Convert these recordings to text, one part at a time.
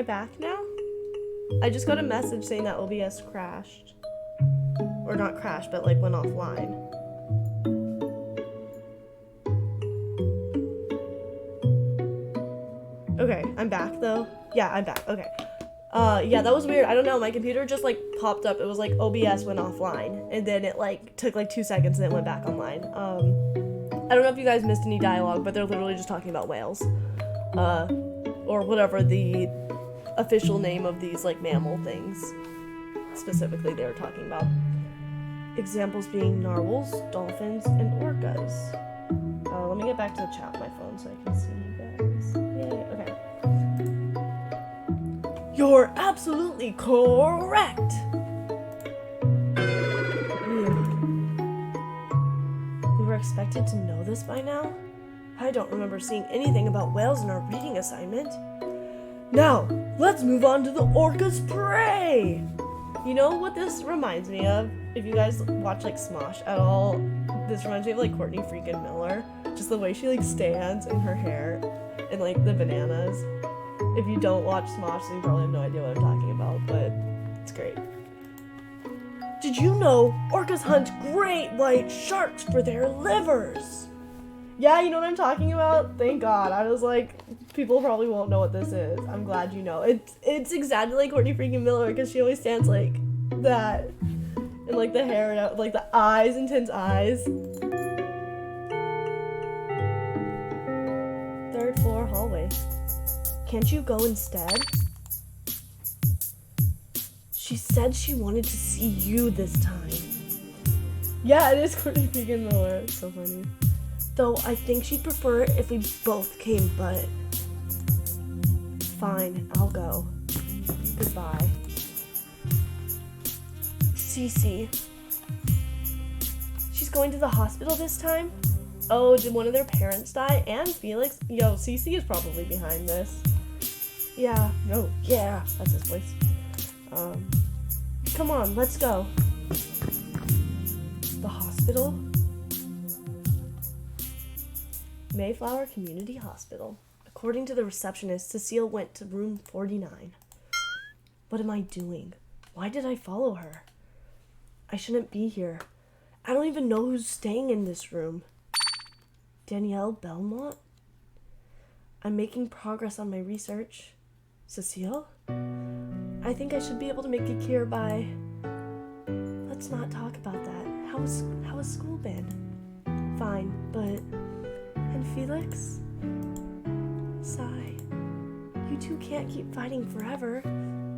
I back now? I just got a message saying that OBS crashed. Or not crashed, but like went offline. Okay, I'm back though. Yeah, I'm back. Okay. Yeah, that was weird. I don't know. My computer just like popped up. It was like OBS went offline, and then it like took like 2 seconds, and it went back online. I don't know if you guys missed any dialogue, but they're literally just talking about whales, or whatever the official name of these like mammal things specifically they were talking about. Examples being narwhals, dolphins, and orcas. Let me get back to the chat on my phone so I can see you guys. Yay, okay. You're absolutely correct! We were expected to know this by now? I don't remember seeing anything about whales in our reading assignment. Now, let's move on to the orca's prey! You know what this reminds me of? If you guys watch like Smosh at all, this reminds me of like Courtney freaking Miller. Just the way she like stands in her hair and like the bananas. If you don't watch Smosh, then you probably have no idea what I'm talking about, but it's great. Did you know orcas hunt great white sharks for their livers? Yeah, you know what I'm talking about? Thank God. I was like, people probably won't know what this is. I'm glad you know. It's exactly like Courtney freaking Miller because she always stands like that. And like the hair and like the eyes, intense eyes. 3rd floor hallway. Can't you go instead? She said she wanted to see you this time. Yeah, it is Courtney freaking Miller. It's so funny. Though I think she'd prefer it if we both came, but fine, I'll go. Goodbye. Cece. She's going to the hospital this time? Oh, did one of their parents die? And Felix? Yo, Cece is probably behind this. Yeah, no, yeah, that's his voice. Come on, let's go. The hospital? Mayflower Community Hospital. According to the receptionist, Cecile went to room 49. What am I doing? Why did I follow her? I shouldn't be here. I don't even know who's staying in this room. Danielle Belmont? I'm making progress on my research. Cecile? I think I should be able to make it clear by... Let's not talk about that. How has school been? Fine, but... And Felix? Sigh. You two can't keep fighting forever.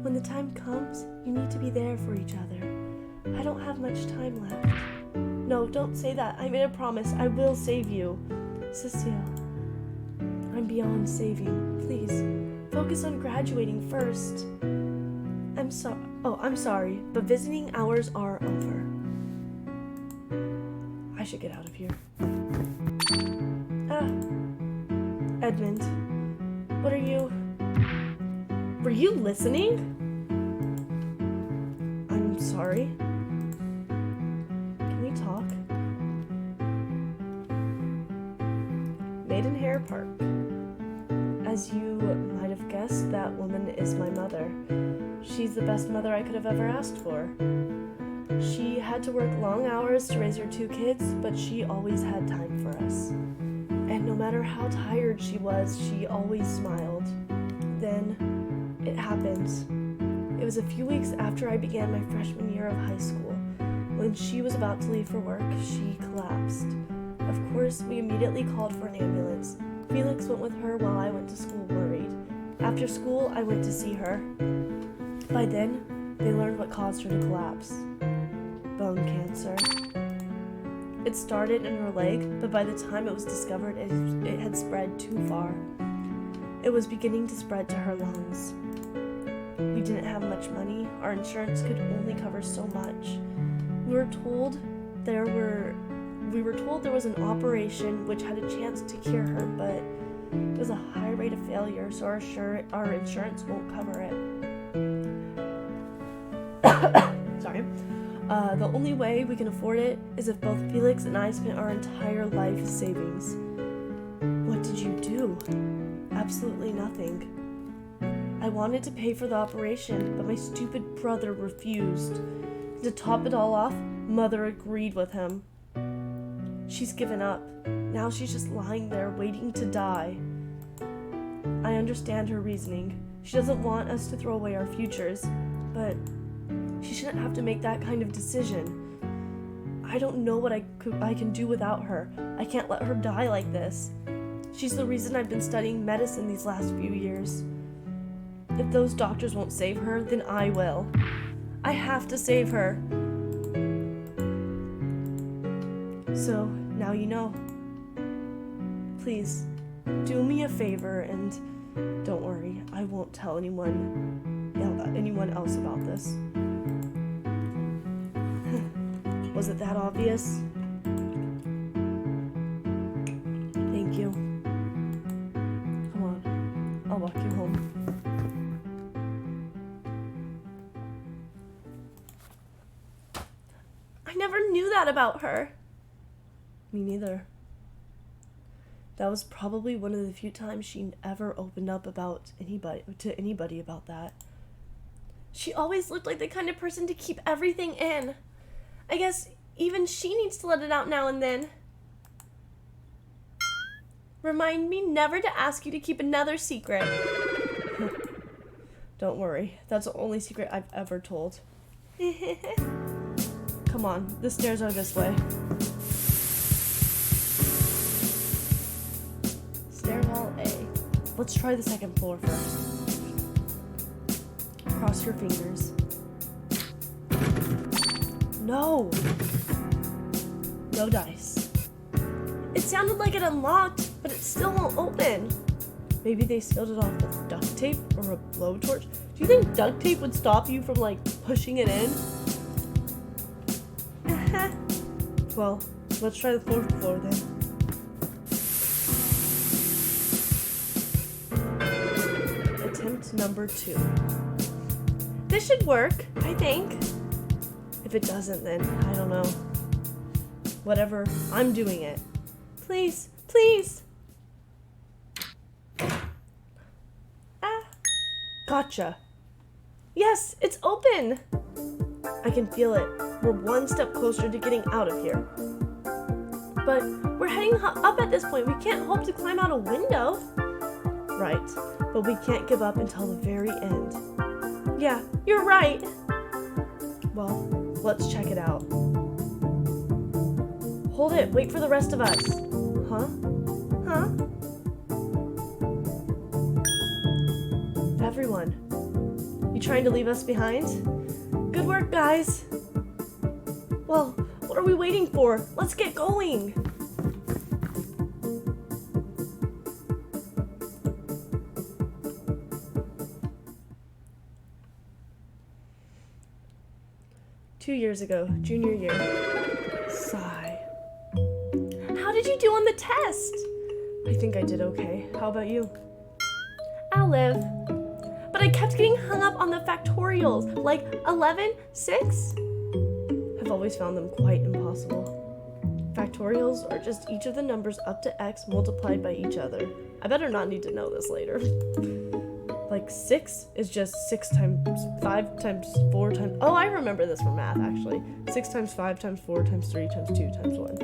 When the time comes, you need to be there for each other. I don't have much time left. No, don't say that. I made a promise. I will save you. Cecile. I'm beyond saving. Please, focus on graduating first. I'm sorry, but visiting hours are over. I should get out of here. Edmund. What are you... Were you listening? I'm sorry. Can we talk? Maidenhair Park. As you might have guessed, that woman is my mother. She's the best mother I could have ever asked for. She had to work long hours to raise her 2 kids, but she always had time for us. And no matter how tired she was, she always smiled. Then, it happened. It was a few weeks after I began my freshman year of high school. When she was about to leave for work, she collapsed. Of course, we immediately called for an ambulance. Felix went with her while I went to school worried. After school, I went to see her. By then, they learned what caused her to collapse. Bone cancer. It started in her leg, but by the time it was discovered, it had spread too far. It was beginning to spread to her lungs. We didn't have much money. Our insurance could only cover so much. We were told there was an operation which had a chance to cure her, but it was a high rate of failure, so our insurance won't cover it. Sorry. The only way we can afford it is if both Felix and I spent our entire life savings. What did you do? Absolutely nothing. I wanted to pay for the operation, but my stupid brother refused. To top it all off, Mother agreed with him. She's given up. Now she's just lying there waiting to die. I understand her reasoning. She doesn't want us to throw away our futures, but she shouldn't have to make that kind of decision. I don't know what I can do without her. I can't let her die like this. She's the reason I've been studying medicine these last few years. If those doctors won't save her, then I will. I have to save her. So, now you know. Please, do me a favor and don't worry, I won't tell anyone else about this. Was it that obvious? Thank you. Come on, I'll walk you home. I never knew that about her. Me neither. That was probably one of the few times she ever opened up to anybody about that. She always looked like the kind of person to keep everything in. I guess even she needs to let it out now and then. Remind me never to ask you to keep another secret. Don't worry, that's the only secret I've ever told. Come on, the stairs are this way. Stairwell A. Let's try the second floor first. Cross your fingers. No! No dice. It sounded like it unlocked, but it still won't open. Maybe they sealed it off with duct tape or a blowtorch? Do you think duct tape would stop you from, pushing it in? Well, let's try the fourth floor then. Attempt number 2. This should work, I think. If it doesn't, then I don't know. Whatever, I'm doing it. Please, please. Gotcha. Yes, it's open. I can feel it. We're one step closer to getting out of here. But we're heading up at this point. We can't hope to climb out a window. Right, but we can't give up until the very end. Yeah, you're right. Well, let's check it out. Hold it, wait for the rest of us. Huh? Everyone, you trying to leave us behind? Good work, guys. Well, what are we waiting for? Let's get going. Two years ago, junior year. Sigh. How did you do on the test? I think I did okay. How about you? I'll live. But I kept getting hung up on the factorials, like 11, 6. I've always found them quite impossible. Factorials are just each of the numbers up to x multiplied by each other. I better not need to know this later. 6 is just 6 times 5 times 4 times... Oh, I remember this from math, actually. 6 times 5 times 4 times 3 times 2 times 1.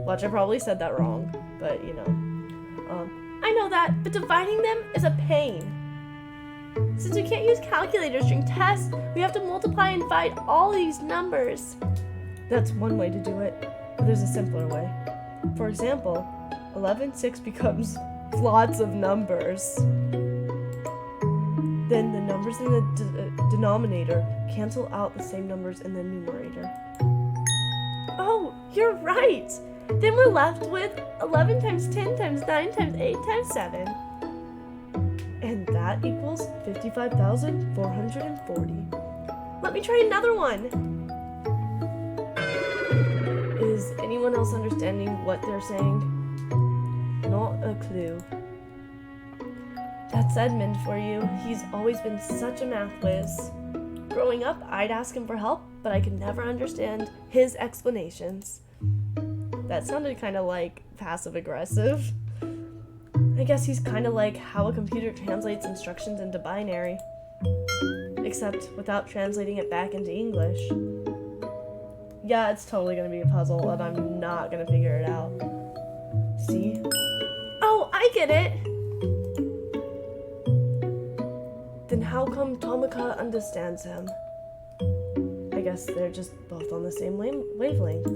Watch, I probably said that wrong, but, I know that, but dividing them is a pain. Since we can't use calculators during tests, we have to multiply and divide all these numbers. That's one way to do it, but there's a simpler way. For example, 11, 6 becomes lots of numbers. Then the numbers in the denominator cancel out the same numbers in the numerator. Oh, you're right! Then we're left with 11 times 10 times 9 times 8 times 7. And that equals 55,440. Let me try another one. Is anyone else understanding what they're saying? Not a clue. That's Edmund for you. He's always been such a math whiz. Growing up, I'd ask him for help, but I could never understand his explanations. That sounded kind of like passive-aggressive. I guess he's kind of like how a computer translates instructions into binary. Except without translating it back into English. Yeah, it's totally gonna be a puzzle, and I'm not gonna figure it out. See? Oh, I get it! Then how come Tomoka understands him? I guess they're just both on the same wavelength.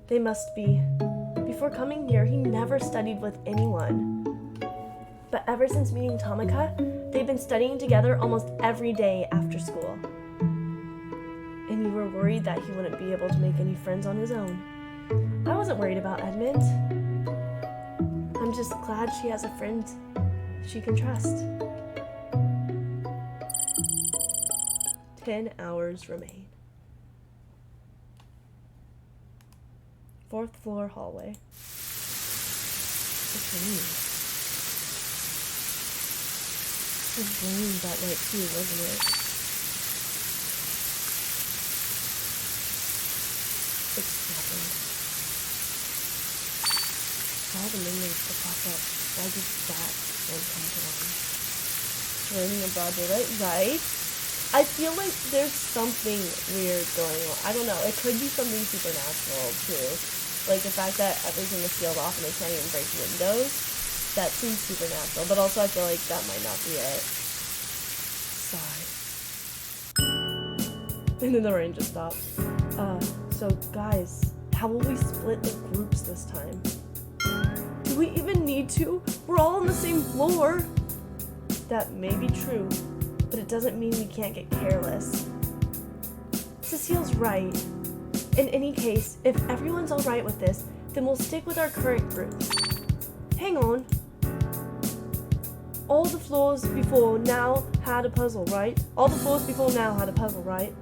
They must be. Before coming here, he never studied with anyone. But ever since meeting Tomoka, they've been studying together almost every day after school. And you were worried that he wouldn't be able to make any friends on his own. I wasn't worried about Edmund. I'm just glad she has a friend she can trust. 10 hours remain. 4th floor hallway. It's raining. It was raining that night too, wasn't it? It's snapping. All the memories that pop up. Why did that one come to mind? It's raining in broad daylight, right? I feel like there's something weird going on. I don't know. It could be something supernatural too. Like the fact that everything is sealed off and they can't even break windows. That seems supernatural. But also I feel like that might not be it. Sigh. And then the rain just stopped. So guys, how will we split the groups this time? Do we even need to? We're all on the same floor. That may be true, but it doesn't mean we can't get careless. Cecile's right. In any case, if everyone's alright with this, then we'll stick with our current groups. Hang on. All the floors before now had a puzzle, right? All the floors before now had a puzzle, right?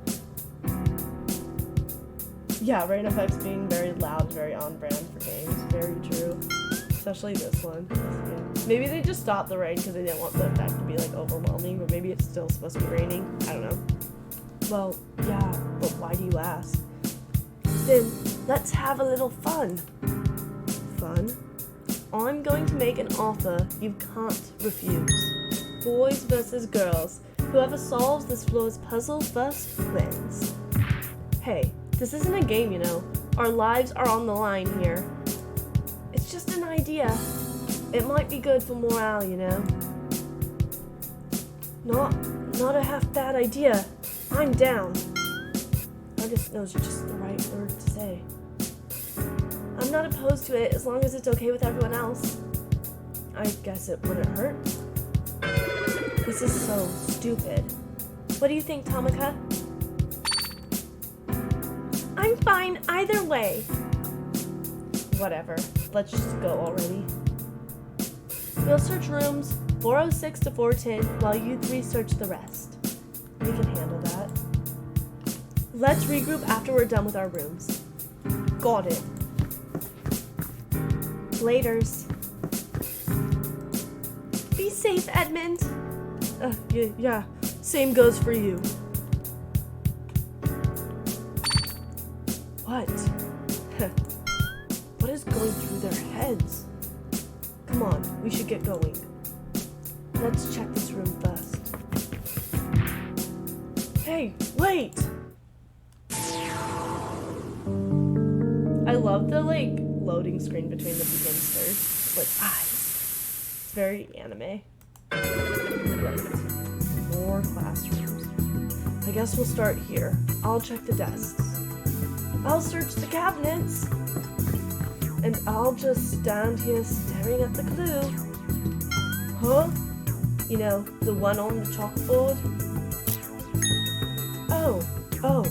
Yeah, rain effects being very loud, very on brand for games. Very true. Especially this one. Yeah. Maybe they just stopped the rain because they didn't want the effect to be like overwhelming, or maybe it's still supposed to be raining. I don't know. Well, yeah, but why do you ask? Then let's have a little fun. Fun? I'm going to make an offer you can't refuse. Boys versus girls. Whoever solves this floor's puzzle first wins. Hey, this isn't a game, you know. Our lives are on the line here. It's just an idea. It might be good for morale, you know. Not a half bad idea. I'm down. I just knows just the right word to say. I'm not opposed to it as long as it's okay with everyone else. I guess it wouldn't hurt. This is so stupid. What do you think, Tomoka? I'm fine either way. Whatever. Let's just go already. We'll search rooms 406 to 410 while you three search the rest. We can handle that. Let's regroup after we're done with our rooms. Got it. Laters. Be safe, Edmund. Yeah. Same goes for you. What? What is going through their heads? Come on, we should get going. Let's check this room first. Hey, wait! I love the, loading screen between the beginsters. Eyes. It's very anime. Right. More classrooms. I guess we'll start here. I'll check the desks. I'll search the cabinets. And I'll just stand here staring at the clue. Huh? You know, the one on the chalkboard? Oh,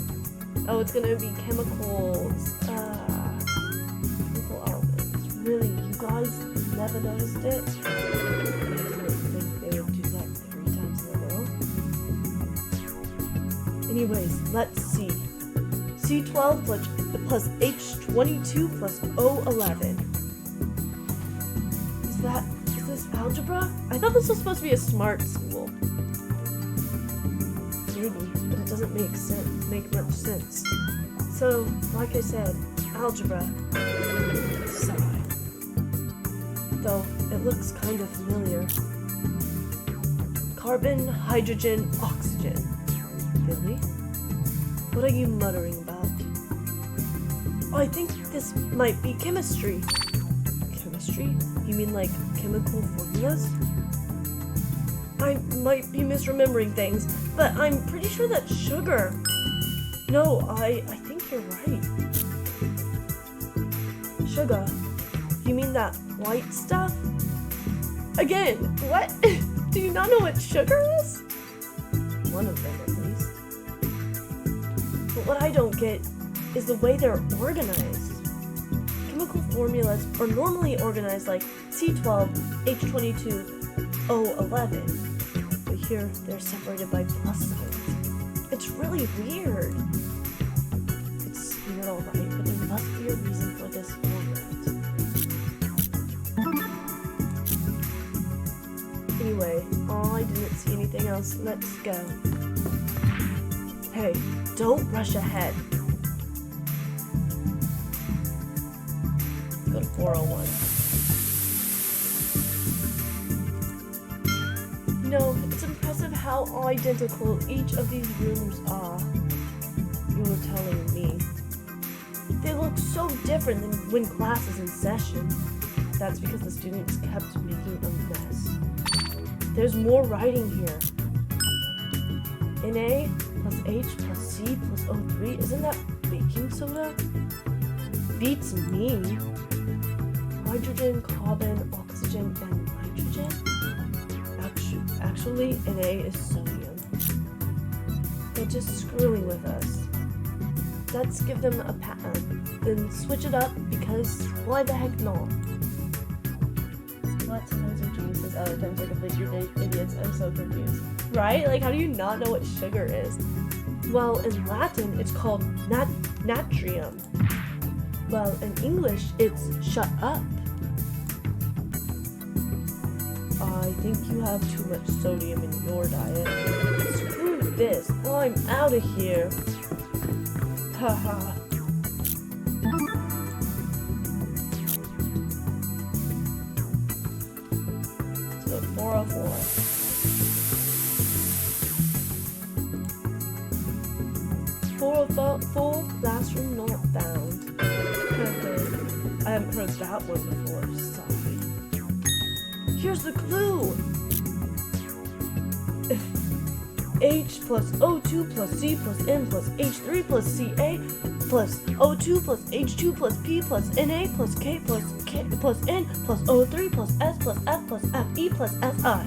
it's gonna be chemicals. Chemical elements. Really, you guys never noticed it? I didn't think they would do that 3 times in a row. Anyways, let's see. C12 plus H22 plus O11. Is this algebra? I thought this was supposed to be a smart school. Maybe, but it doesn't make much sense. So, like I said, algebra. Sigh. though it looks kind of familiar. Carbon, hydrogen, oxygen. Billy? What are you muttering about? Oh, I think this might be chemistry. Chemistry? You mean like chemical formulas? I might be misremembering things, but I'm pretty sure that's sugar. No, I think you're right. Sugar? You mean that white stuff? Again, what? Do you not know what sugar is? One of them, at least. But what I don't get is the way they're organized. Chemical formulas are normally organized like C12, H22, O11. But here, they're separated by plus signs. It's really weird. It's not alright, but there must be a reason for this format. Anyway, I didn't see anything else. Let's go. Hey, don't rush ahead. Go to 401. You know, it's impressive how identical each of these rooms are. You were telling me. They look so different than when class is in session. That's because the students kept making a mess. There's more writing here. Na plus H plus C plus O3, isn't that baking soda? Beats me. Hydrogen, carbon, oxygen, and nitrogen? Actually, Na is sodium. They're just screwing with us. Let's give them a pattern, then switch it up because why the heck not? What? Sometimes they're geniuses, other times they're complete idiots. I'm so confused. Right? Like, how do you not know what sugar is? Well, in Latin, it's called natrium. Well, in English, it's shut up. I think you have too much sodium in your diet. Screw this. I'm out of here. Haha. So 404. Full classroom not found. Okay. I haven't heard that one before. Sorry. Here's the clue. H plus O2 plus C plus N plus H3 plus Ca plus O2 plus H2 plus P plus Na plus K plus N plus O3 plus S plus F plus Fe plus Si.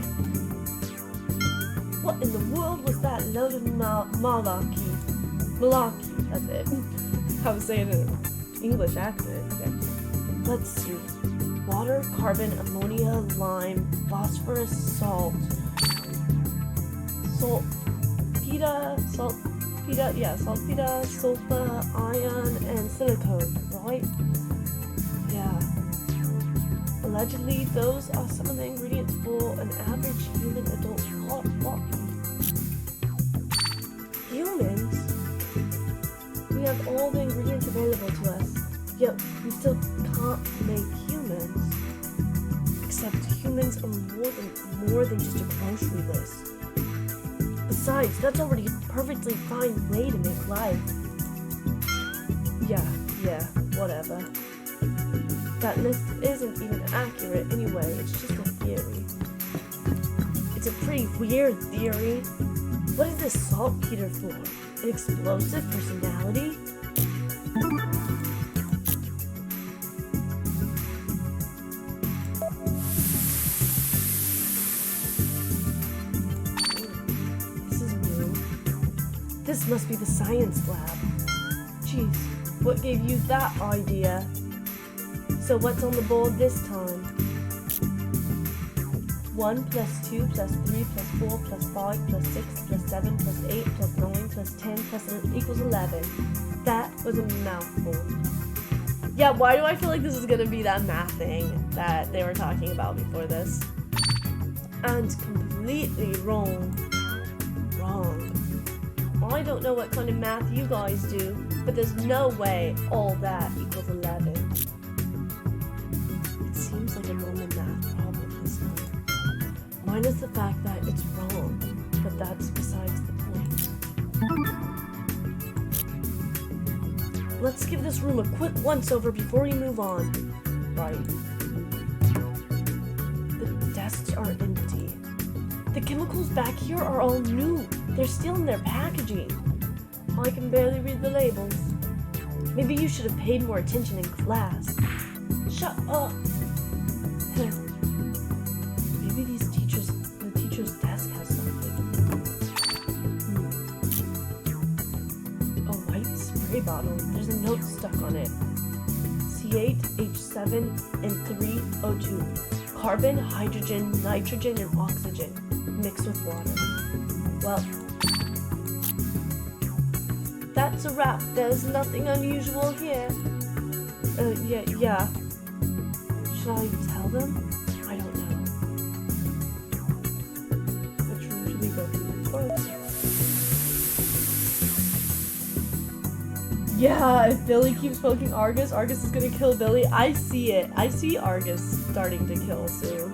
What in the world was that load of malarkey? Malarkey, that's it. I was saying it in English accent. Okay. Let's see. Water, carbon, ammonia, lime, phosphorus, salt. Saltpeter, sulfur, iron, and silicone, right? Yeah. Allegedly, those are some of the ingredients for an average human adult body. Humans? We have all the ingredients available to us, yet we still can't make humans. Except humans are more than just a grocery list. Besides, that's already a perfectly fine way to make life. Yeah, whatever. That list isn't even accurate anyway, it's just a theory. It's a pretty weird theory. What is this saltpeter for? An explosive personality? This must be the science lab. Jeez, what gave you that idea? So what's on the board this time? 1 plus 2 plus 3 plus 4 plus 5 plus 6 plus 7 plus 8 plus 9 plus 10 plus equals 11. That was a mouthful. Yeah, why do I feel like this is gonna be that math thing that they were talking about before this? And completely wrong. I don't know what kind of math you guys do, but there's no way all that equals 11. It seems like a normal math minus the fact that it's wrong, but that's besides the point. Let's give this room a quick once-over before we move on. Right. The desks are empty. The chemicals back here are all new. They're still in their packaging. I can barely read the labels. Maybe you should have paid more attention in class. Shut up. Maybe the teacher's desk has something. A white spray bottle. There's a note stuck on it. C8H7 and 3O2. Carbon, hydrogen, nitrogen, and oxygen mixed with water. Well, that's a wrap. There's nothing unusual here. Yeah. Should I tell them? I don't know. Which room should we go to first? Yeah, if Billy keeps poking Argus, Argus is gonna kill Billy. I see it. I see Argus starting to kill Sue.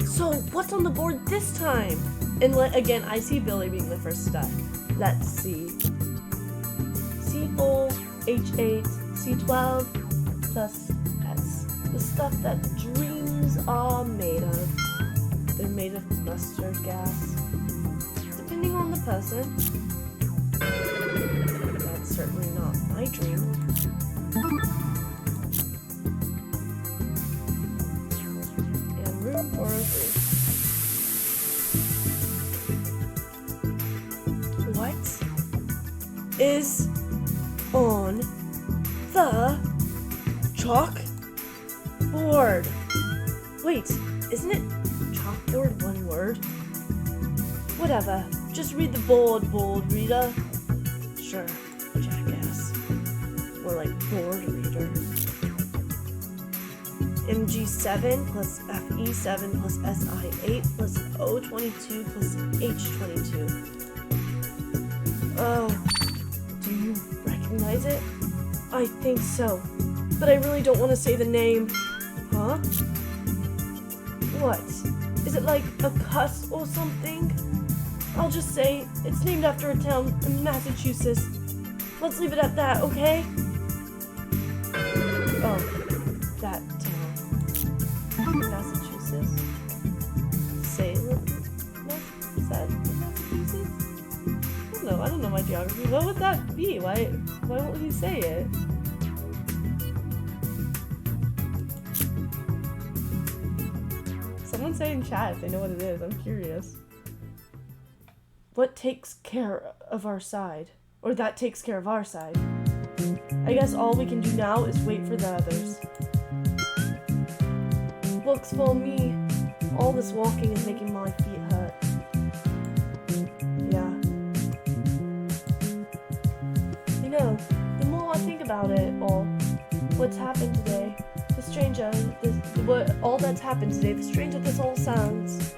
So, what's on the board this time? And again, I see Billy being the first step. Let's see. C4H8 C12 plus S. The stuff that dreams are made of. They're made of mustard gas. Depending on the person. That's certainly not my dream. And room 403. What is on the chalkboard? Wait, isn't it chalkboard one word? Whatever, just read the board, reader. Sure, jackass. More like board reader. MG7 plus FE7 plus SI8 plus O22 plus H22. Oh, do you recognize it? I think so, but I really don't want to say the name. Huh? What? Is it like a cuss or something? I'll just say it's named after a town in Massachusetts. Let's leave it at that, okay? Oh, that town. Massachusetts. Salem? Is that Massachusetts? I don't know my geography. What would that be? Why won't he say it? Someone say in chat if they know what it is. I'm curious. What takes care of our side? Or that takes care of our side? I guess all we can do now is wait for the others. Books for me. All this walking is making my feet hurt. Yeah. The more I think about it, or what's happened today, the stranger this all sounds.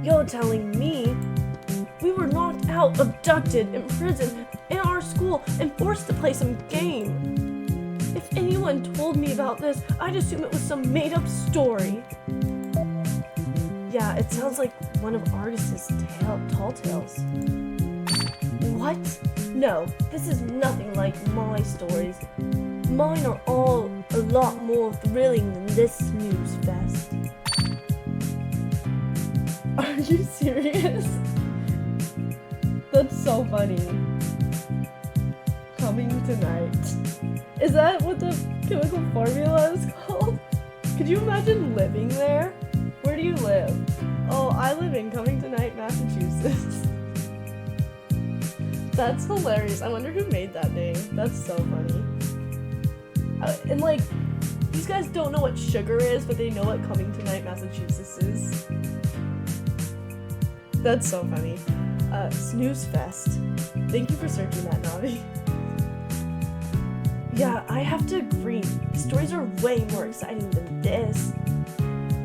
You're telling me we were knocked out, abducted, imprisoned in our school, and forced to play some game. If anyone told me about this, I'd assume it was some made-up story. Yeah, it sounds like one of Argus's tall tales. What? No, this is nothing like my stories. Mine are all a lot more thrilling than this snooze fest. Are you serious? That's so funny. Coming tonight. Is that what the chemical formula is called? Could you imagine living there? Where do you live? Oh, I live in Coming Tonight, Massachusetts. That's hilarious. I wonder who made that name. That's so funny. And these guys don't know what sugar is, but they know what Coming Tonight, Massachusetts is. That's so funny. Snooze Fest. Thank you for searching that, Navi. Yeah, I have to agree. The stories are way more exciting than this.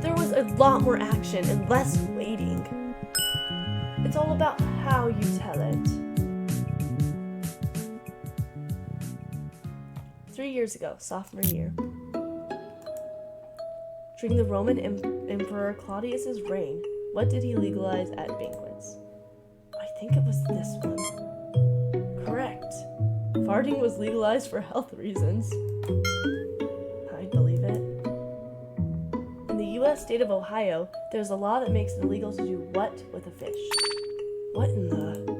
There was a lot more action and less waiting. It's all about how you tell it. 3 years ago, sophomore year. During the Roman Emperor Claudius's reign, what did he legalize at banquets? I think it was this one. Correct. Farting was legalized for health reasons. I believe it. In the U.S. state of Ohio, there's a law that makes it illegal to do what with a fish? What in the...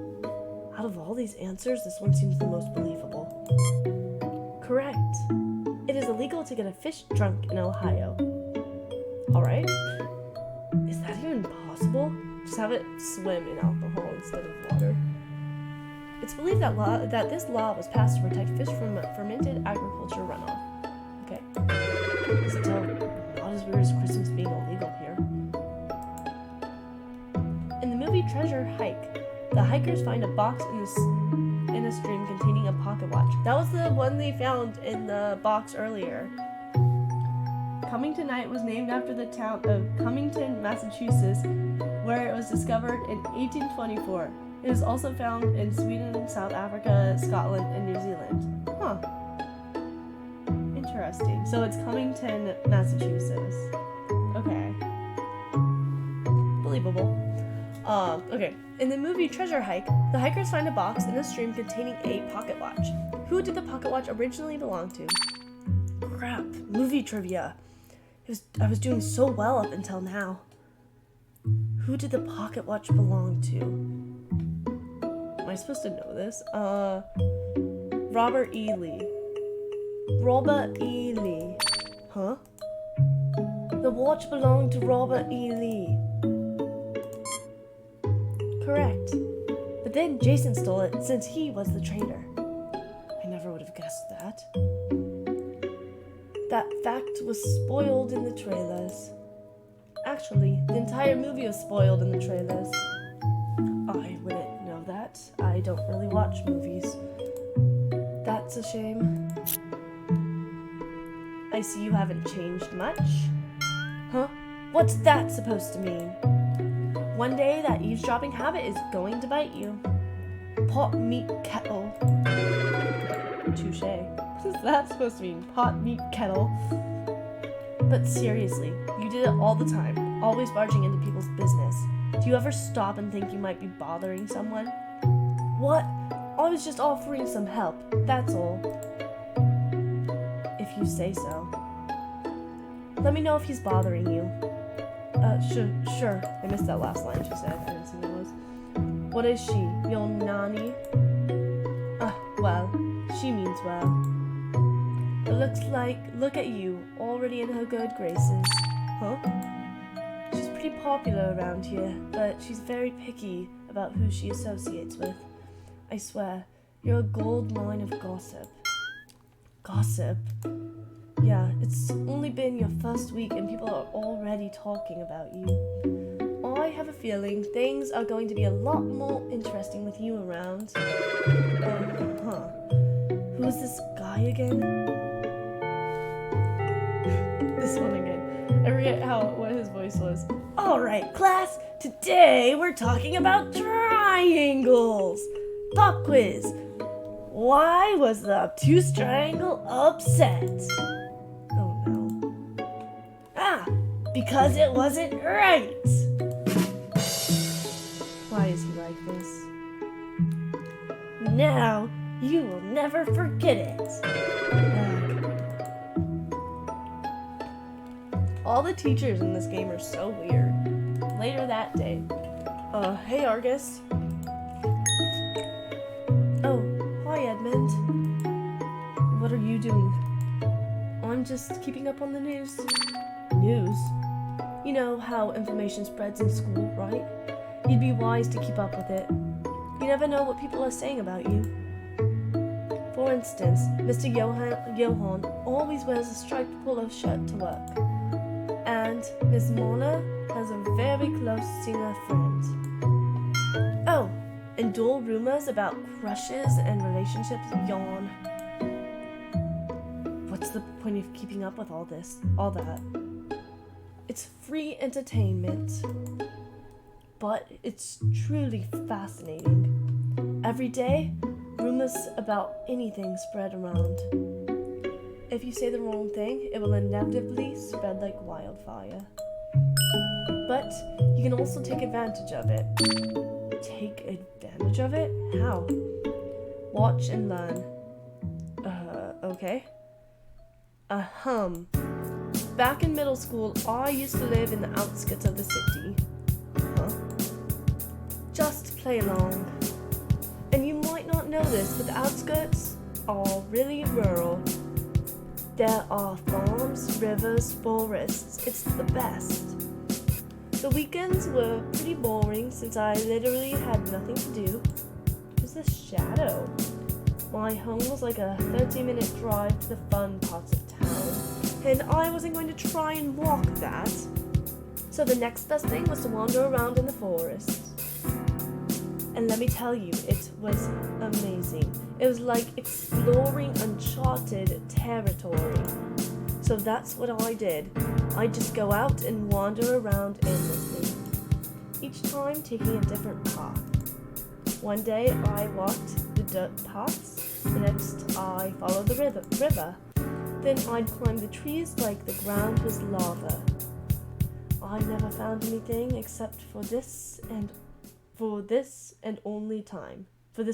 Out of all these answers, this one seems the most believable. Correct. It is illegal to get a fish drunk in Ohio. Alright. Is that even possible? Just have it swim in alcohol instead of water. It's believed that this law was passed to protect fish from fermented agriculture runoff. Okay. Still, not as weird as Christmas being illegal here. In the movie Treasure Hike, the hikers find a box in a stream containing a pocket watch. That was the one they found in the box earlier. Coming Tonight was named after the town of Cummington, Massachusetts, where it was discovered in 1824. It is also found in Sweden, South Africa, Scotland, and New Zealand. Huh. Interesting. So it's Cummington, Massachusetts. Okay. Believable. Okay. In the movie Treasure Hike, the hikers find a box in a stream containing a pocket watch. Who did the pocket watch originally belong to? Crap. Movie trivia. I was doing so well up until now. Who did the pocket watch belong to? Am I supposed to know this? Robert E. Lee. Robert E. Lee. Huh? The watch belonged to Robert E. Lee. Correct. But then Jason stole it since he was the traitor. I never would have guessed that. That fact was spoiled in the trailers. Actually, the entire movie was spoiled in the trailers. I wouldn't know that. I don't really watch movies. That's a shame. I see you haven't changed much. Huh? What's that supposed to mean? One day, that eavesdropping habit is going to bite you. Pot, meat, kettle. Touché. What is that supposed to mean? Pot, meat, kettle. But seriously, you did it all the time, always barging into people's business. Do you ever stop and think you might be bothering someone? What? I was just offering some help, that's all. If you say so. Let me know if he's bothering you. Sure. I missed that last line she said. I didn't see what it was. What is she? Your nanny? Well, she means well. It looks like, look at you, already in her good graces. Huh? She's pretty popular around here, but she's very picky about who she associates with. I swear, you're a gold mine of gossip. Gossip? Yeah, it's only been your first week and people are already talking about you. I have a feeling things are going to be a lot more interesting with you around. Who is this guy again? This one again. I forget what his voice was. Alright, class, today we're talking about triangles. Pop quiz. Why was the obtuse triangle upset? Oh no. Because it wasn't right. Why is he like this? Now, you will never forget it. All the teachers in this game are so weird. Later that day. Hey Argus. Oh, hi Edmund. What are you doing? I'm just keeping up on the news. News? You know how information spreads in school, right? You'd be wise to keep up with it. You never know what people are saying about you. For instance, Mr. Johann always wears a striped polo shirt to work. And Miss Mona has a very close singer friend. Oh, and dull rumors about crushes and relationships yawn. What's the point of keeping up with all that? It's free entertainment. But it's truly fascinating. Every day, rumors about anything spread around. If you say the wrong thing, it will inevitably spread like wildfire. But you can also take advantage of it. Take advantage of it? How? Watch and learn. Okay. Back in middle school, I used to live in the outskirts of the city. Just play along. And you might not know this, but the outskirts are really rural. There are farms, rivers, forests. It's the best. The weekends were pretty boring since I literally had nothing to do. It was a shadow. My home was like a 30-minute drive to the fun parts of town, and I wasn't going to try and walk that. So the next best thing was to wander around in the forest. And let me tell you, it was amazing. It was like exploring uncharted territory. So that's what I did. I'd just go out and wander around endlessly, each time taking a different path. One day I walked the dirt paths, the next I followed the river. Then I'd climb the trees like the ground was lava. I never found anything except for this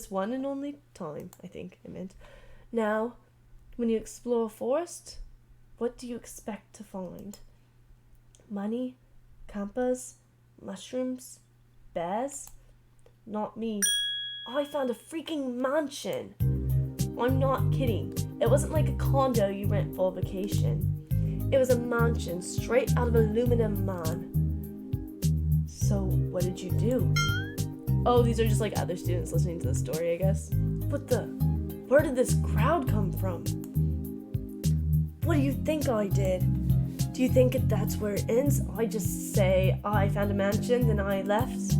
one and only time, I think I meant. Now, when you explore a forest, what do you expect to find? Money? Campers? Mushrooms? Bears? Not me. I found a freaking mansion. I'm not kidding. It wasn't like a condo you rent for vacation. It was a mansion straight out of Aluminum Man. So, what did you do? Oh, these are just like other students listening to the story, I guess. Where did this crowd come from? What do you think I did? Do you think that's where it ends? I just say I found a mansion, then I left?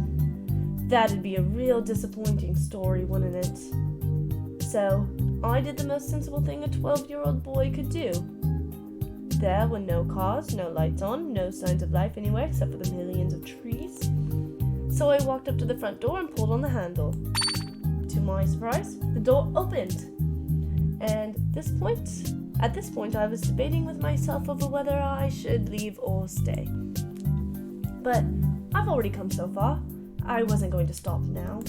That'd be a real disappointing story, wouldn't it? So, I did the most sensible thing a 12-year-old boy could do. There were no cars, no lights on, no signs of life anywhere except for the millions of trees. So I walked up to the front door and pulled on the handle. To my surprise, the door opened. And at this point, I was debating with myself over whether I should leave or stay. But I've already come so far. I wasn't going to stop now.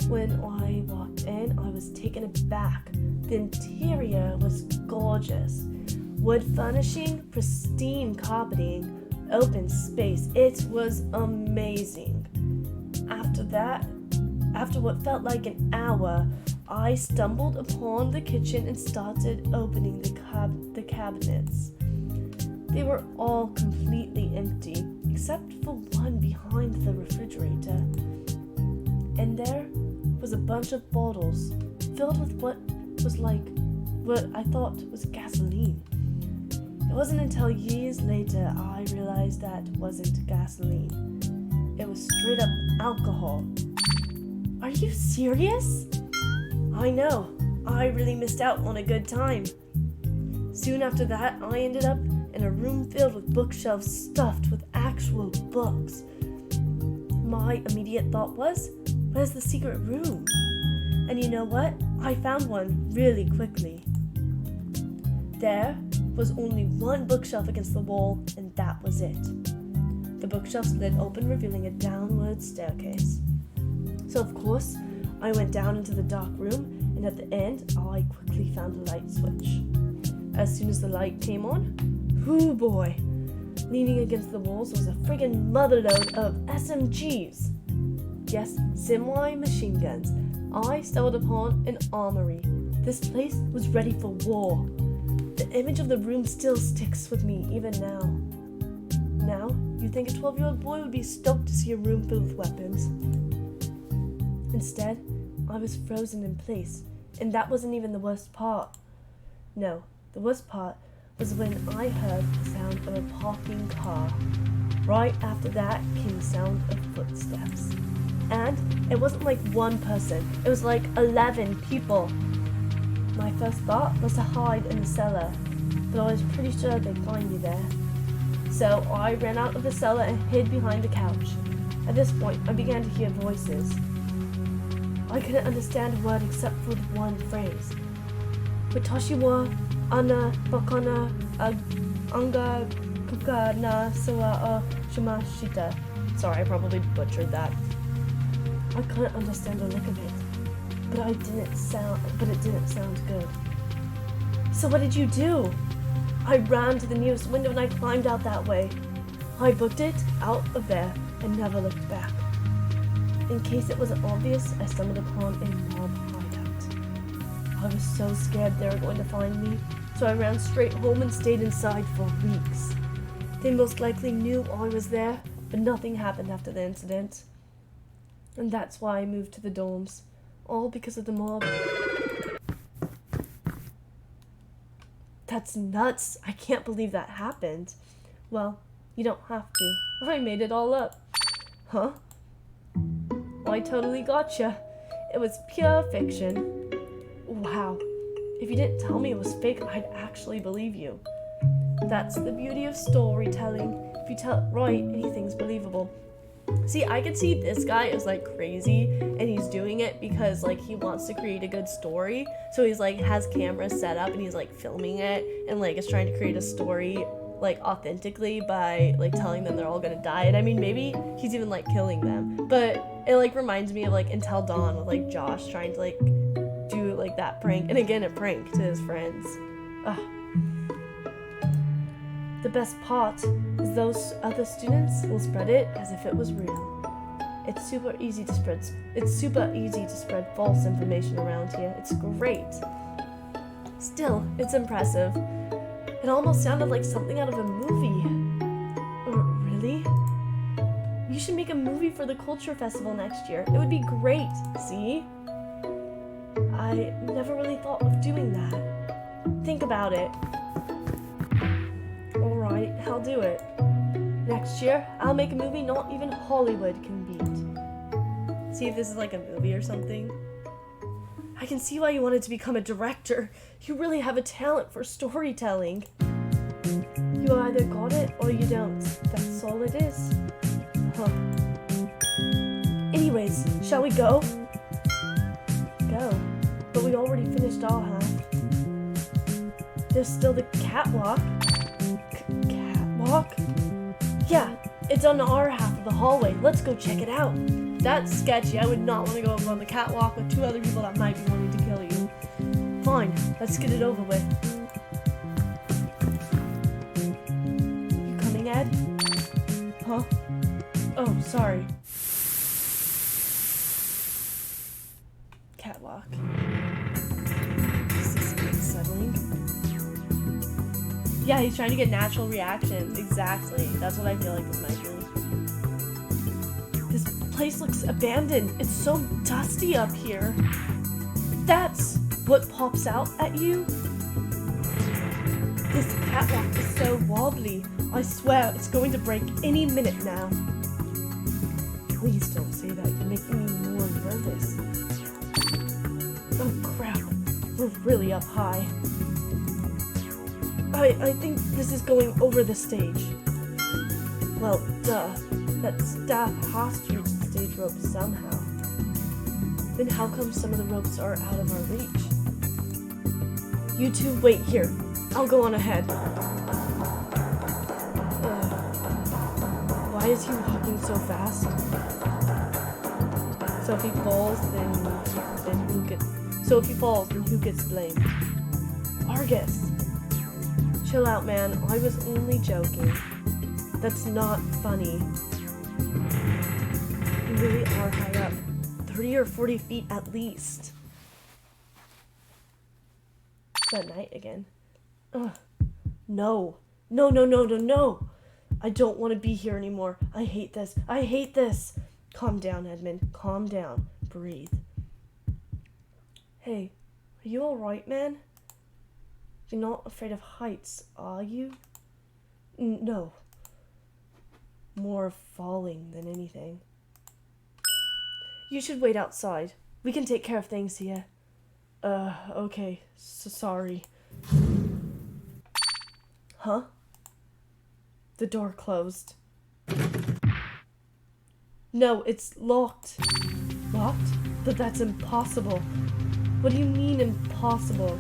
When I walked in, I was taken aback. The interior was gorgeous. Wood furnishing, pristine carpeting, open space. It was amazing. After what felt like an hour, I stumbled upon the kitchen and started opening the cabinets. They were all completely empty, except for one behind the refrigerator. And there was a bunch of bottles filled with what I thought was gasoline. It wasn't until years later I realized that wasn't gasoline. It was straight up alcohol. Are you serious? I know, I really missed out on a good time. Soon after that, I ended up in a room filled with bookshelves stuffed with actual books. My immediate thought was, where's the secret room? And you know what? I found one really quickly. There was only one bookshelf against the wall, and that was it. The bookshelf slid open, revealing a downward staircase. So of course, I went down into the dark room, and at the end, I quickly found a light switch. As soon as the light came on, hoo boy! Leaning against the walls was a friggin' motherload of SMGs. Yes, semi-machine guns. I stumbled upon an armory. This place was ready for war. The image of the room still sticks with me even now. Now, you'd think a 12-year-old boy would be stoked to see a room filled with weapons. Instead, I was frozen in place, and that wasn't even the worst part. No, the worst part was when I heard the sound of a parking car. Right after that came the sound of footsteps. And it wasn't like one person, it was like 11 people. My first thought was to hide in the cellar, but I was pretty sure they'd find me there. So I ran out of the cellar and hid behind the couch. At this point, I began to hear voices. I couldn't understand a word except for the one phrase. Watashi wa Ana bakana anga kuka na sawa shimashita. Sorry, I probably butchered that. I couldn't understand a lick of it, but it didn't sound good. So what did you do? I ran to the nearest window and I climbed out that way. I booked it out of there and never looked back. In case it wasn't obvious, I stumbled upon a mob hideout. I was so scared they were going to find me, so I ran straight home and stayed inside for weeks. They most likely knew I was there, but nothing happened after the incident. And that's why I moved to the dorms. All because of the mob. That's nuts. I can't believe that happened. Well, you don't have to. I made it all up. Huh? I totally gotcha. It was pure fiction. Wow. If you didn't tell me it was fake, I'd actually believe you. That's the beauty of storytelling. If you tell it right, anything's believable. See, I could see this guy is like crazy and he's doing it because like he wants to create a good story. So he's like has cameras set up and he's like filming it and like is trying to create a story like authentically by like telling them they're all gonna die. And I mean, maybe he's even like killing them. But it like reminds me of like Until Dawn with like Josh trying to like do like that prank. And again, a prank to his friends. Ugh. The best part is those other students will spread it as if it was real. It's super easy to spread false information around here. It's great. Still, it's impressive. It almost sounded like something out of a movie. Really? You should make a movie for the Culture Festival next year. It would be great, see? I never really thought of doing that. Think about it. Alright, I'll do it. Next year, I'll make a movie not even Hollywood can beat. See if this is like a movie or something. I can see why you wanted to become a director. You really have a talent for storytelling. You either got it or you don't. That's all it is. Huh. Anyways, shall we go? Go. But we already finished our half. There's still the catwalk. Catwalk? Yeah, it's on our half of the hallway. Let's go check it out. That's sketchy. I would not want to go up on the catwalk with two other people that might be wanting to kill you. Fine, let's get it over with. You coming, Ed? Huh? Oh, sorry. Catwalk. This is unsettling. Yeah, he's trying to get natural reactions. Exactly. That's what I feel like with my dreams. This place looks abandoned. It's so dusty up here. That's what pops out at you? This catwalk is so wobbly. I swear it's going to break any minute now. Please don't say that. You're making me more nervous. Oh crap. We're really up high. I think this is going over the stage. Well, duh. That staff has to reach the stage rope somehow. Then how come some of the ropes are out of our reach? You two wait here. I'll go on ahead. Why is he walking so fast? So if he falls, then who gets blamed? Argus. Chill out, man. I was only joking. That's not funny. You really are high up. 30 or 40 feet at least. It's at night again. Ugh. No. No. I don't want to be here anymore. I hate this. Calm down, Edmund. Calm down. Breathe. Hey, are you alright, man? You're not afraid of heights, are you? No. More of falling than anything. You should wait outside. We can take care of things here. Okay. Sorry. Huh? The door closed. No, it's locked. Locked? But that's impossible. What do you mean impossible?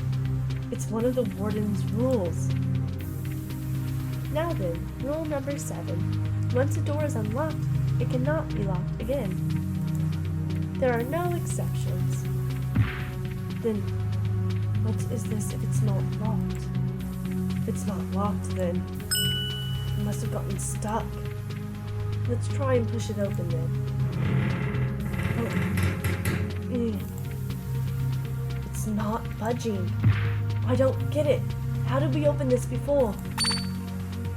It's one of the Warden's rules. Now then, rule number 7. Once a door is unlocked, it cannot be locked again. There are no exceptions. Then, what is this if it's not locked? If it's not locked, then it must have gotten stuck. Let's try and push it open then. It's not budging. I don't get it. How did we open this before?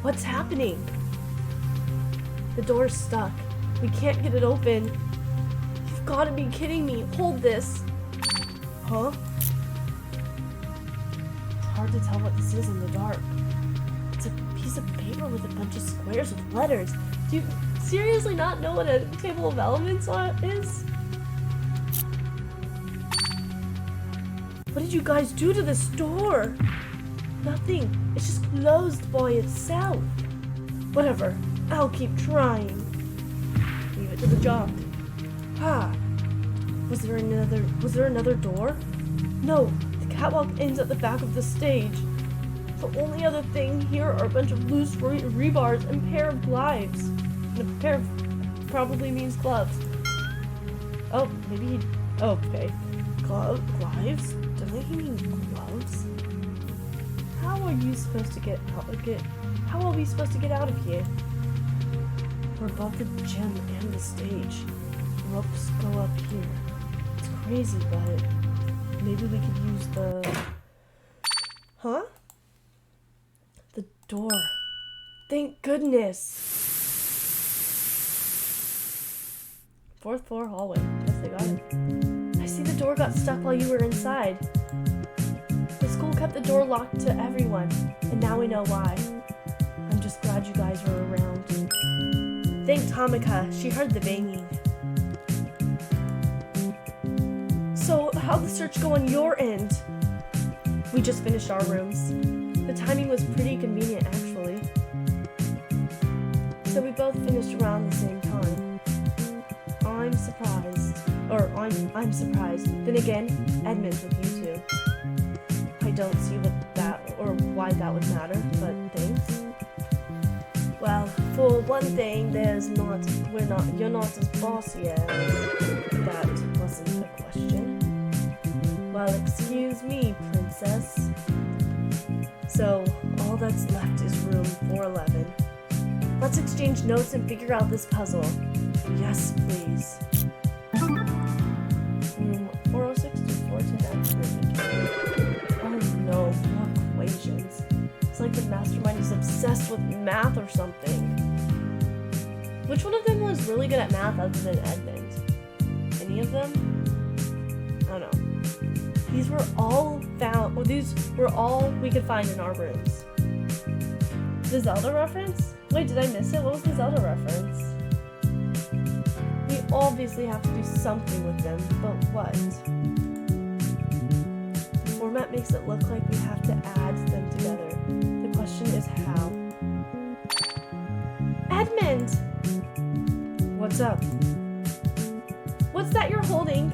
What's happening? The door's stuck. We can't get it open. You've got to be kidding me. Hold this. Huh? It's hard to tell what this is in the dark. It's a piece of paper with a bunch of squares with letters. Do you seriously not know what a table of elements is? What did you guys do to this door? Nothing. It's just closed by itself. Whatever. I'll keep trying. Leave it to the job. Was there another door? No. The catwalk ends at the back of the stage. The only other thing here are a bunch of loose rebars and a pair of glides. And a pair of probably means gloves. Oh, maybe he... Oh, okay. Glides? Doesn't he mean gloves? How are you supposed to get out? How are we supposed to get out of here? We're above the gym and the stage. Ropes go up here. It's crazy, but maybe we could use the... Huh? The door. Thank goodness. 4th floor hallway. Guess they got it. I see the door got stuck while you were inside. The school kept the door locked to everyone, and now we know why. I'm just glad you guys were around. Thank Tamika, she heard the banging. So, how'd the search go on your end? We just finished our rooms. The timing was pretty convenient, actually. So we both finished around the same time. I'm surprised. I'm surprised. Then again, Edmund's with you too. I don't see why that would matter, but thanks. Well, for one thing, you're not as bossy as... That wasn't the question. Well, excuse me, princess. So, all that's left is room 411. Let's exchange notes and figure out this puzzle. Yes, please. Room 406 to 410. Oh no, more equations. It's like the mastermind is obsessed with math or something. Which one of them was really good at math other than Edmund? Any of them? I don't know. These were all we could find in our rooms. The Zelda reference? Wait, did I miss it? What was the Zelda reference? We obviously have to do something with them, but what? The format makes it look like we have to add them together. The question is how. Edmund! What's up? What's that you're holding?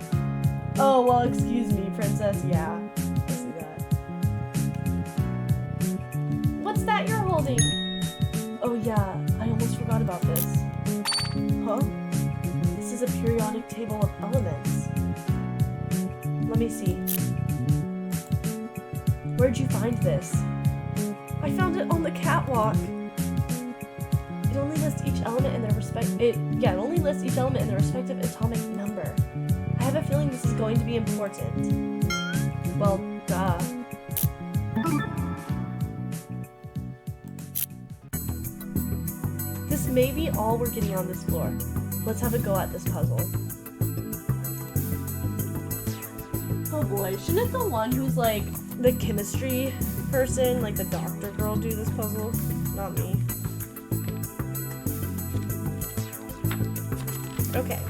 Oh, well, excuse me, princess. Yeah, I see that. What's that you're holding? Oh, yeah, I almost forgot about this. Huh? This is a periodic table of elements. Let me see. Where'd you find this? I found it on the catwalk. It only lists each element in their respective atomic number. I have a feeling this is going to be important. Well, duh. This may be all we're getting on this floor. Let's have a go at this puzzle. Oh boy, shouldn't the one who's like the chemistry person, like the doctor girl, do this puzzle? Not me. Okay,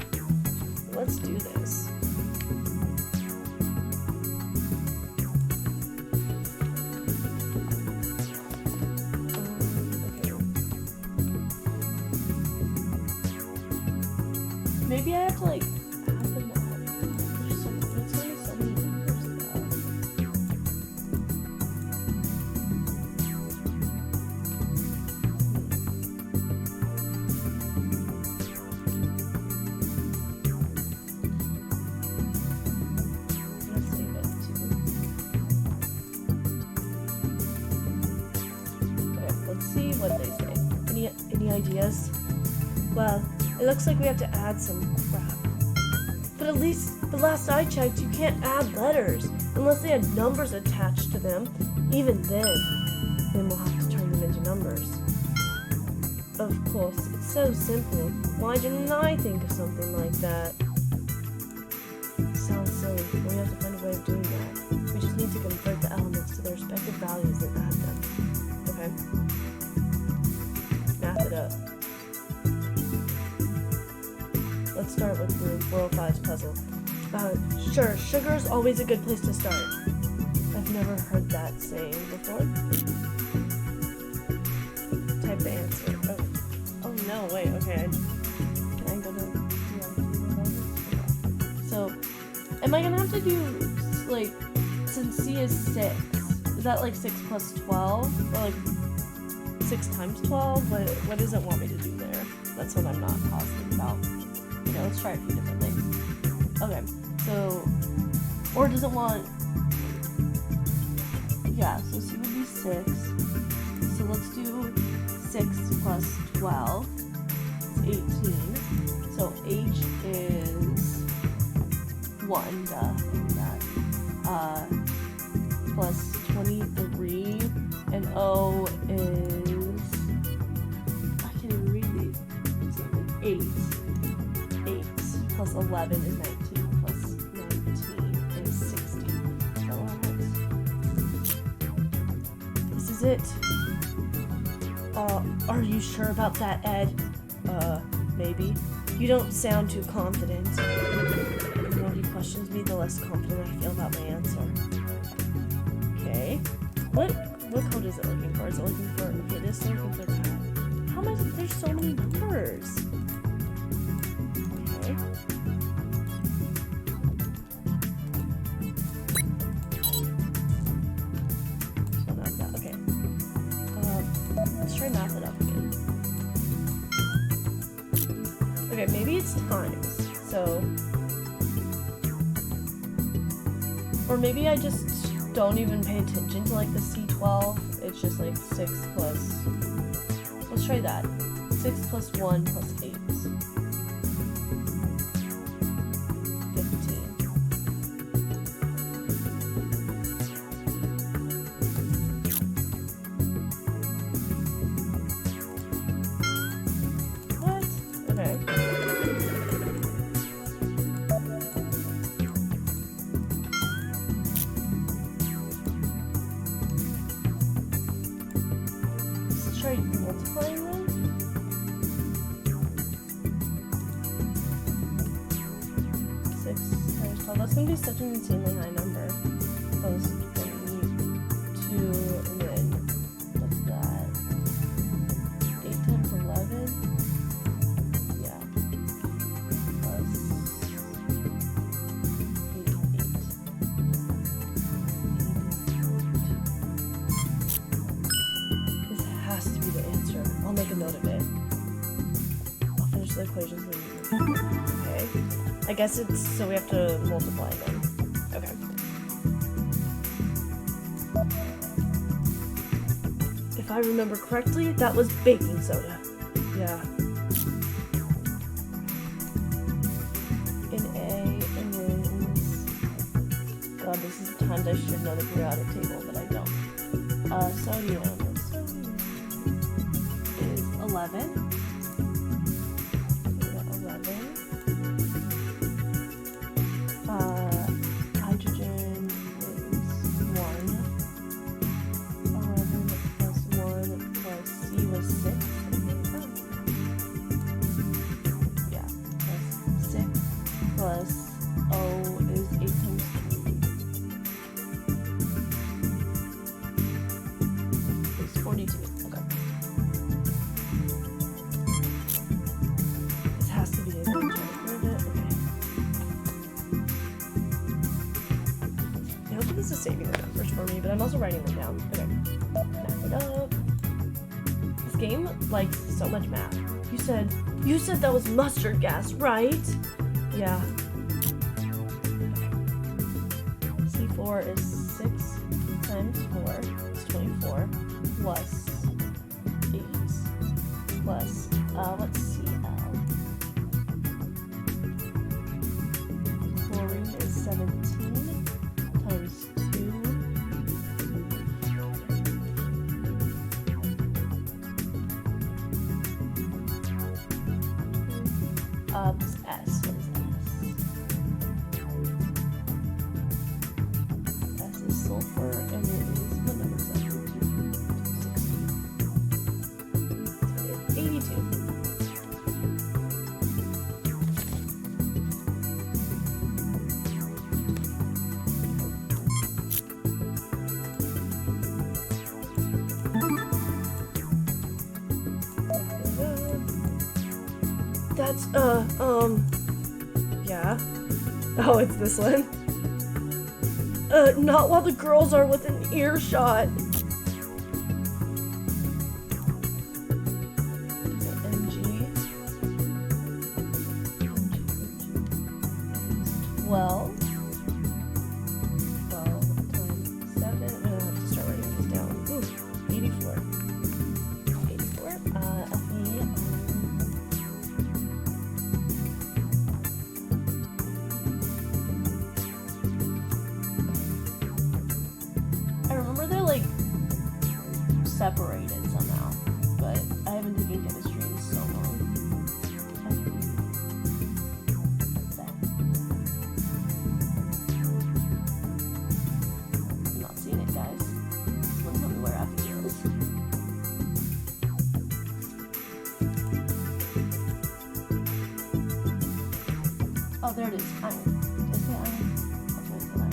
let's do this. Maybe I have to like add them all. There's so many numbers though. what they say. Any ideas? Well, it looks like we have to add some crap. But at least the last I checked, you can't add letters unless they had numbers attached to them. Even then we'll have to turn them into numbers. Of course, it's so simple. Why didn't I think of something like that? Sounds silly, but we have to find a way of doing that. We just need to convert the elements to their respective values and add them. Okay? Math it up. Let's start with the 405's puzzle. Sure, sugar is always a good place to start. I've never heard that saying before. Type the answer. Oh no, wait, okay. Can I go to... So, am I gonna have to do, like, since C is 6, is that like 6 plus 12? Or like 6 times 12? What does it want me to do there? That's what I'm not positive about. Okay, let's try a few different things. Okay, so, or does it want, yeah, so C would be 6. So let's do 6 plus 12. It's 18. So H is 1, plus 23, and O is, I can't even read these, 8. 8 plus 11 is 19, plus 19 is 60. So this is it. Are you sure about that, Ed? Maybe. You don't sound too confident. The more he questions me, the less confident I feel about my answer. Okay. What code is it looking for? Is it looking for, okay, this is looking for that. How much? There's so many numbers. Okay. So not that, okay. Let's try math it up again. Okay, maybe it's times, so, or maybe I just don't even pay attention to like the C12, it's just like 6 plus, let's try that, 6 plus 1 plus 8, 15. What? Okay. Try multiplying them. 6 times 12. That's gonna be such an insanely high number. Close 22, and then what's that? 8 times 11. Yeah. Plus 8. This has to be the answer. I'll make a note of it. I'll finish the equations and... Okay. I guess it's... so we have to multiply them. Okay. If I remember correctly, that was baking soda. Yeah. In A, and then... God, this is the times I should know the periodic table, but I don't. Sodium. Is 11. 11. Hydrogen is 1. 11 plus 1 plus C was 6. Yeah, plus 6 plus O is 8 times 3. It's 42. Okay. This has to be the answer. I hope this is saving the numbers for me, but I'm also writing them down. Okay. Math it up. This game likes so much math. You said that was mustard gas, right? Yeah. Okay. C4 is 6 times 4 is 24 plus 8. This S. What is S? S is sulfur, and it is, what number is that? 82. That's, yeah. Oh, it's this one. Not while the girls are within earshot. MG. 12. 12 times 7. I'm gonna have to start writing this down. Ooh, 84. 84. FE. Separated somehow, but I haven't taken chemistry in so long. I'm not seeing it, guys. Someone tell me where F is. Oh, there it is. Iron. Did I say iron? That's what I said, iron.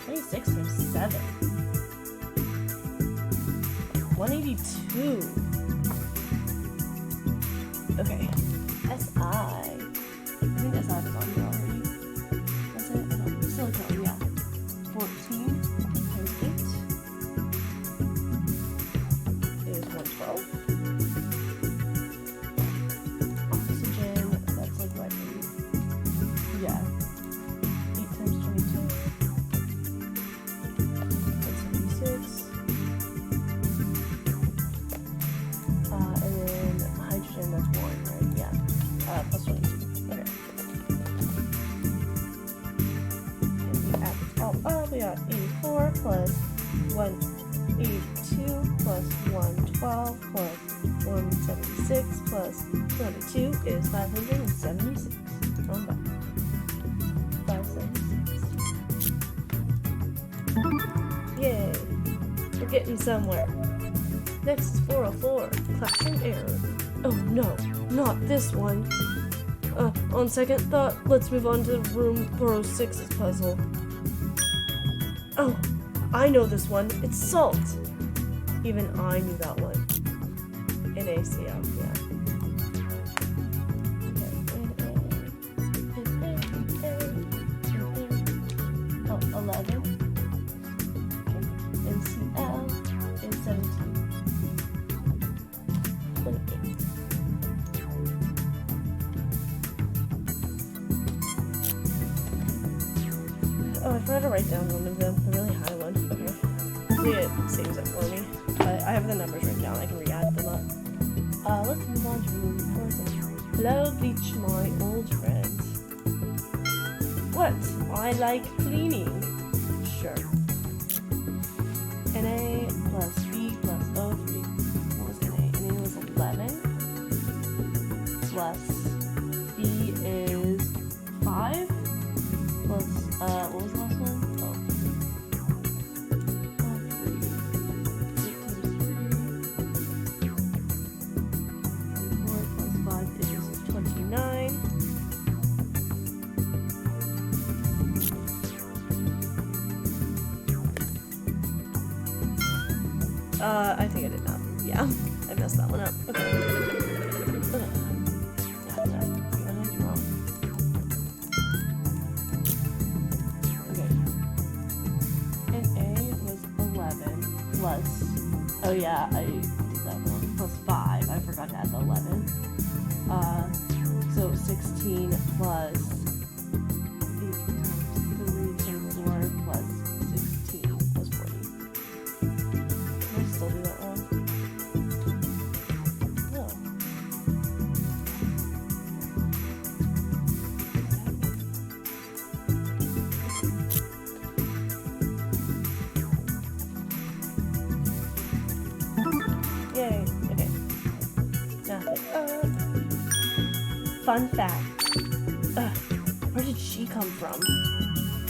26 or 7. 182. Okay. SI. I think SI was on here already. That's it? I don't know. Silicone, yeah. 14 times 8 is 112. Oxygen, that's like what? Yeah. 8 times 22. That's 76. That's 1, right? Yeah. Plus 22. Okay. And we add we got 84 plus 182 plus 112 plus 176 plus 22 is 576. Going back. 576. Yay. We're getting somewhere. Next is 404. Classroom error. Oh no, not this one. On second thought, let's move on to room 406's puzzle. Oh, I know this one. It's salt. Even I knew that one. NaCl, yeah. Oh, 11. NCl is 17. Oh, I forgot to write down one of them, the really high one. Okay. Hopefully it saves it for me. I have the numbers written down, I can re-add them up. Let's move on to room 4. Hello, Bleach, my old friend. What? I like cleaning. Sure. Na plus B plus O3. What was NA? NA was 11. Plus B is 5. Plus, what was the last one? Oh. 3. 8 times 3. 4 plus 5 is 29. I think I did not. Yeah, I messed that one up. Okay. What did I do wrong? Okay. And A was 11 plus. Oh yeah, I did that one. Plus 5. I forgot to add the 11. So 16 plus 8 times 3 times 4 plus 16 plus 40. Did I still do that wrong? No. Yay. Okay. Math it up. Fun fact. Where did she come from?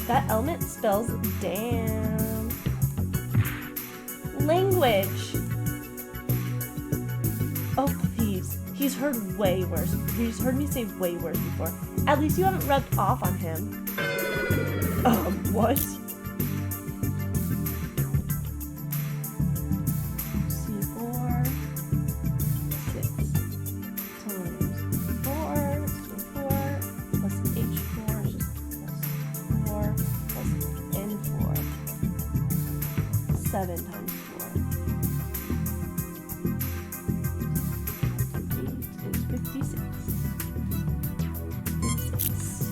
That element spells damn. Language. Oh, please. He's heard way worse. He's heard me say way worse before. At least you haven't rubbed off on him. What? C4 6 times 4 is 24 plus H4 is just plus 4 plus N4 7 times 4 8 is 56 56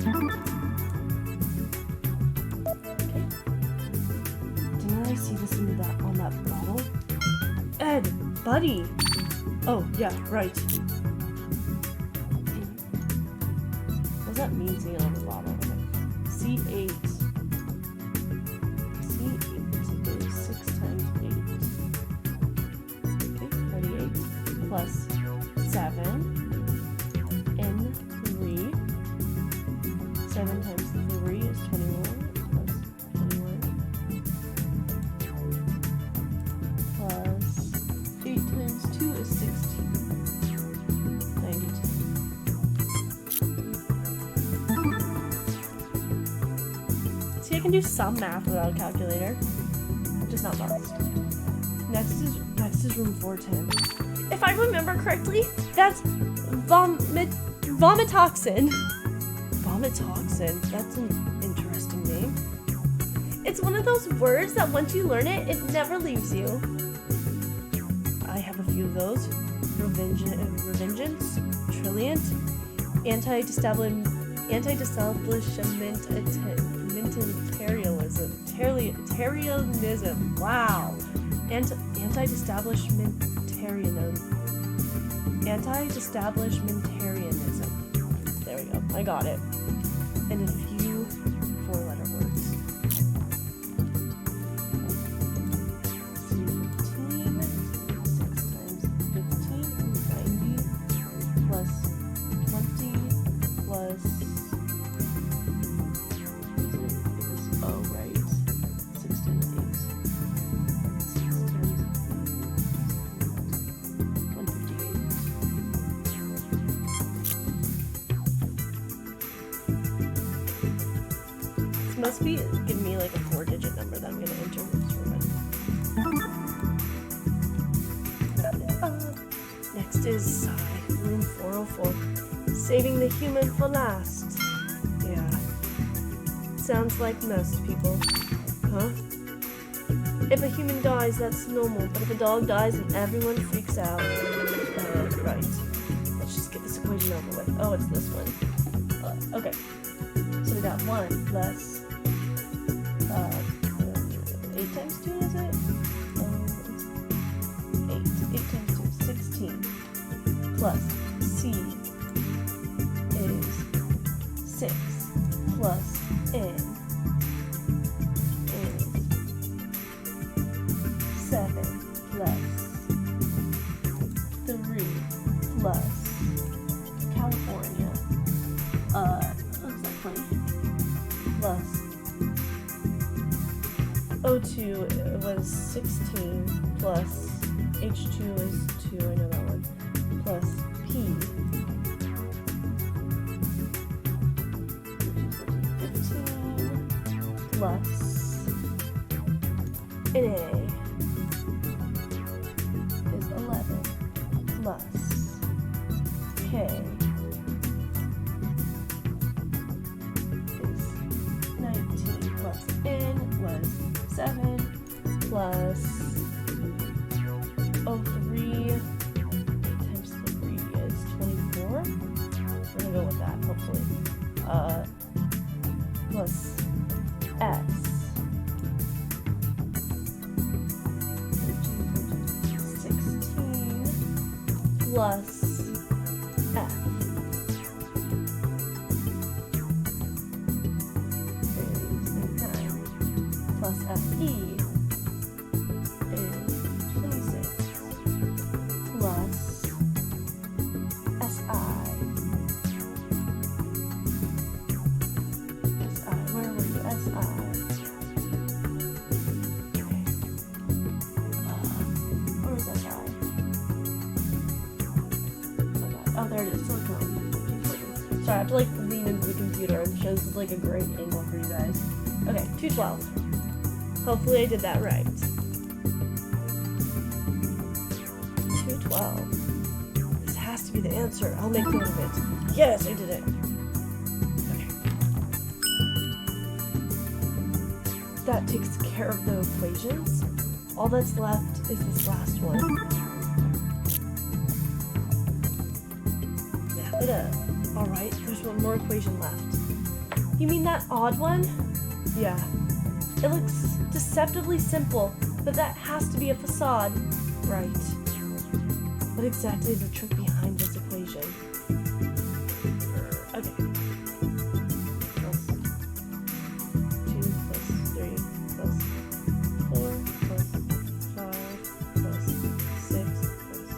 Okay. Didn't I see this on that bottle? Ed, buddy. Oh yeah, right. What does that mean, seeing it on the bottle? Okay. C8. C8 is 6 times 8. Okay, 38 plus 7 N3. 7 times 3 is 21 plus 21 plus 8 times 2 is 16. 92. See, I can do some math without a calculator. Just not most. Next is room 410. If I remember correctly, that's vomitoxin. Vomitoxin. That's an interesting name. It's one of those words that once you learn it, it never leaves you. I have a few of those. Revengeance, Trilliant, anti-establishmentarianism. Wow. Anti-establishmentarianism. There we go. I got it. And a few 4-letter words. C15, 6 times 15, 90, plus 20, plus, oh right, 6 times 8. 6 times 158. This must be giving me like a 4-digit number that I'm gonna enter. Next is Psi, room 404. Saving the human for last. Yeah. Sounds like most people. Huh? If a human dies, that's normal, but if a dog dies, then everyone freaks out. Right. Let's just get this equation over with. Oh, it's this one. Okay. So we got 1 plus 8 times 2, is it? 8. 8 times 2 is 16. Plus C is 6. Plus N is 7. Plus 3. Plus California. Looks like 20. Plus O2 was 16 plus H2 is 2, I know that one, plus P, which is 15, plus NA is 11, plus K is 19, plus N was 7, plus 3 times 3 is 24. We're gonna go with that, hopefully. Plus S. 16 plus F. Is 9. Plus FE is 26 plus Sorry, I have to like lean into the computer and show this is like a great angle for you guys. Okay, 212. Hopefully I did that right. 212. This has to be the answer. I'll make note of it. Yes, I did it. Okay. That takes care of the equations. All that's left is this last one. Yeah, alright, there's one more equation left. You mean that odd one? Yeah. It looks deceptively simple, but that has to be a facade. Right. What exactly is the trick behind this equation? Okay. Plus 2 plus 3 plus 4 plus 5 plus 6 plus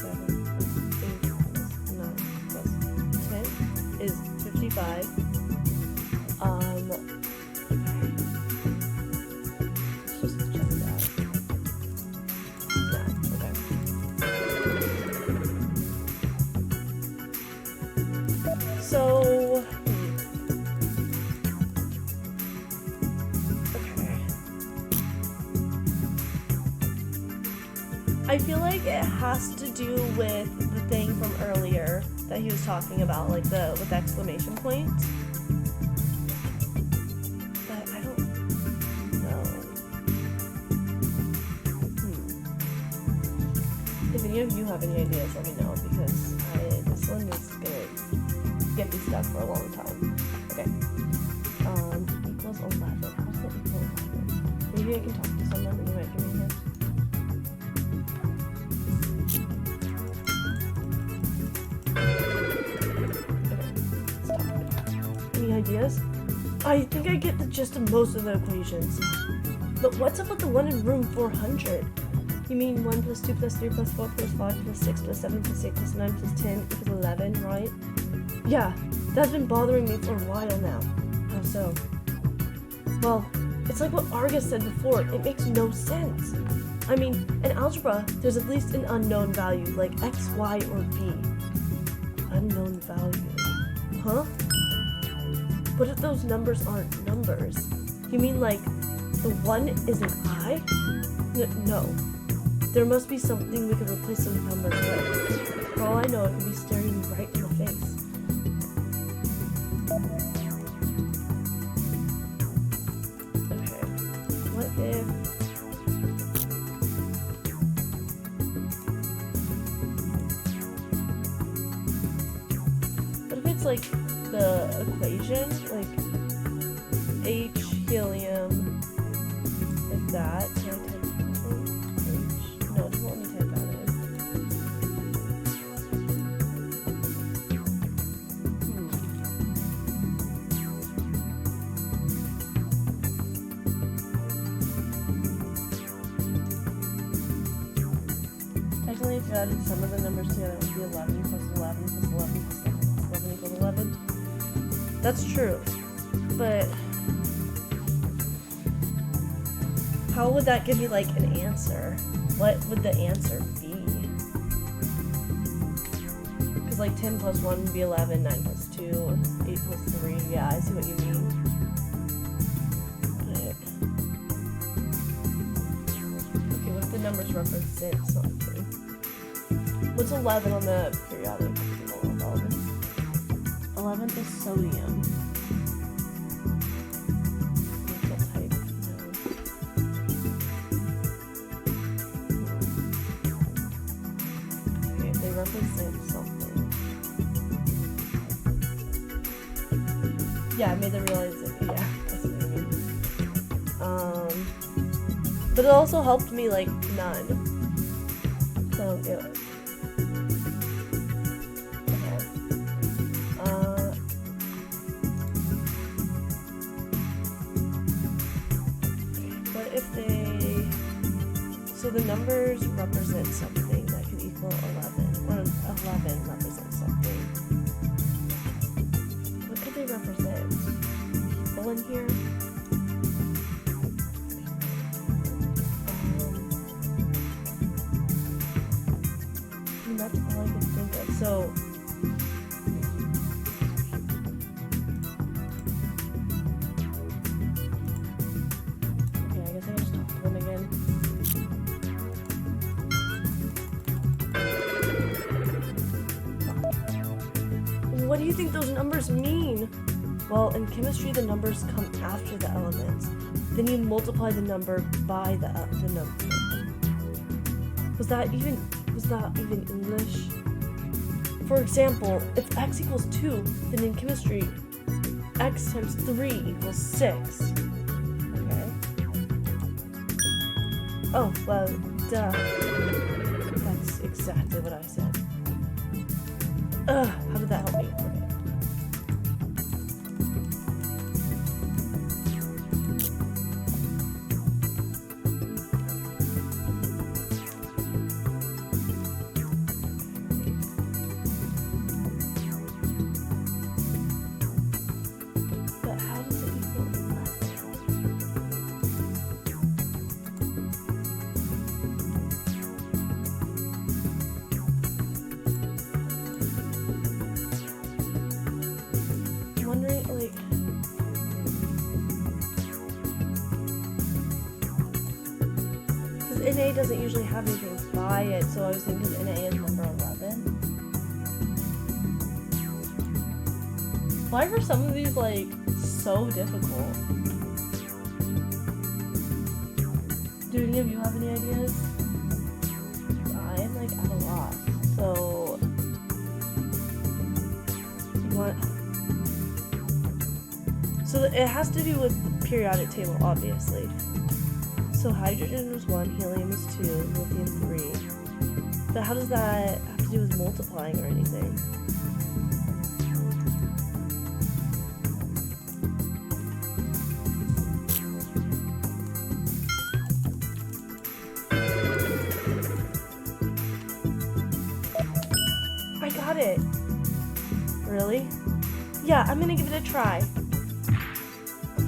7 plus 8 plus 9 plus 10 is 55. Let's just check that. No, okay. So, okay. I feel like it has to do with the thing from earlier that he was talking about, like with the exclamation point. But I don't know. If any of you have any ideas, let me know, because this one is gonna get me stuck for a long time. Okay. Equals 11. How's that equal 11? Maybe I can talk to someone and you might give me a hint. Any ideas? I think I get the gist of most of the equations. But what's up with the one in room 400? You mean 1 plus 2 plus 3 plus 4 plus 5 plus 6 plus 7 plus 8 plus 9 plus 10 equals 11, right? Yeah, that's been bothering me for a while now. How so? Well, it's like what Argus said before. It makes no sense. I mean, in algebra, there's at least an unknown value, like x, y, or b. Unknown value. Huh? What if those numbers aren't numbers? You mean like the 1 is an I? No. There must be something we could replace those numbers with. For all I know, it could be staring me right in the face. Okay. What if... What if it's like the equation, like H helium, like that. Can I type H? No, it won't let me type that in. Technically, if you added some of the numbers together, it would be 11 plus 11 plus 11 plus 11 plus 11 equals 11. That's true, but how would that give me like an answer? What would the answer be? Because like 10 plus 1 would be 11, 9 plus 2, 8 plus 3. Yeah, I see what you mean. But, okay, what if the numbers represent something? What's 11 on the periodic table of elements? 11 is sodium. What type? No. Okay, they represent something. Yeah, I made them realize that. Yeah, that's what I mean. But it also helped me like none. So yeah. So the numbers represent something that could equal 11. Or 11 represents something. What could they represent? People in here? I mean, that's all I can think of. So do you think those numbers mean? Well, in chemistry, the numbers come after the elements. Then you multiply the number by the number. Was that even English? For example, if x equals 2, then in chemistry, x times 3 equals 6. Okay. Oh, well, duh. That's exactly what I said. Ugh, how did that help me? Okay. But how does it equal 11? I'm wondering, like, because NA doesn't usually have anything by it, so I was thinking NA is number 11. Why are some of these, like, so difficult? Do any of you have any ideas? I'm, like, at a loss. So, what? So it has to do with the periodic table, obviously. So hydrogen is 1, helium is 2, lithium 3. But how does that have to do with multiplying or anything? I got it! Really? Yeah, I'm gonna give it a try.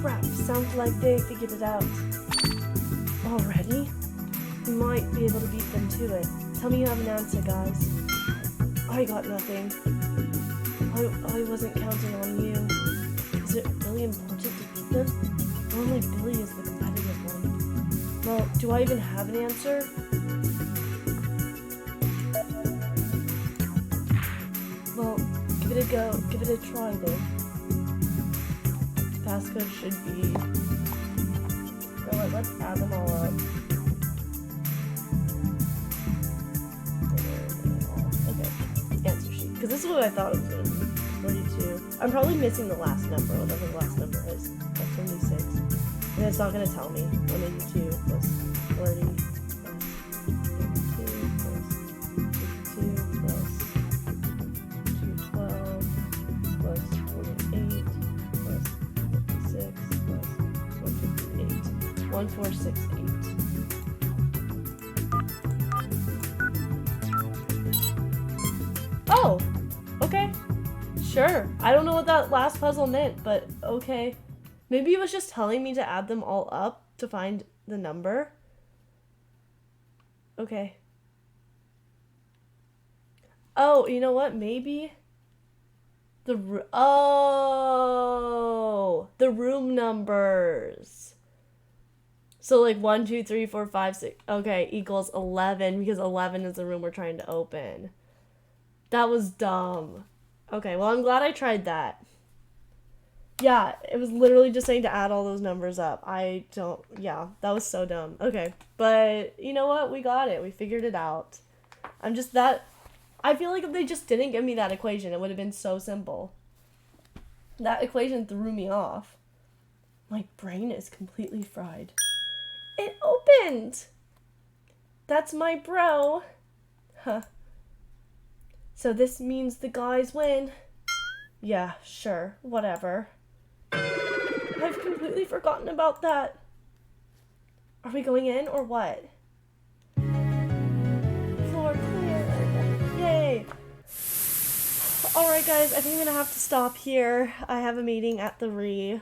Crap, sounds like they figured it out. Already? We might be able to beat them to it. Tell me you have an answer, guys. I got nothing. I wasn't counting on you. Is it really important to beat them? Only Billy is the competitive one. Well, do I even have an answer? Well, give it a go. Give it a try, then. Passcode should be... So let's add them all up. Okay, answer sheet. Because this is what I thought it was going to be. 42. I'm probably missing the last number, whatever the last number is. That's 76. And it's not going to tell me. 182 plus 40 plus 52 plus 52 plus 212 plus 48 plus 56 plus 158. 1468. Oh! Okay. Sure. I don't know what that last puzzle meant, but okay. Maybe it was just telling me to add them all up to find the number. Okay. Oh, you know what? Maybe the room numbers. So like 1, 2, 3, 4, 5, 6. Okay, equals 11 because 11 is the room we're trying to open. That was dumb. Okay, well, I'm glad I tried that. Yeah, it was literally just saying to add all those numbers up. Yeah, that was so dumb. Okay, but you know what? We got it. We figured it out. I feel like if they just didn't give me that equation, it would have been so simple. That equation threw me off. My brain is completely fried. It opened! That's my bro. Huh. So this means the guys win. Yeah, sure, whatever. I've completely forgotten about that. Are we going in or what? Floor clear. Yay. Alright guys, I think I'm gonna have to stop here. I have a meeting at 3.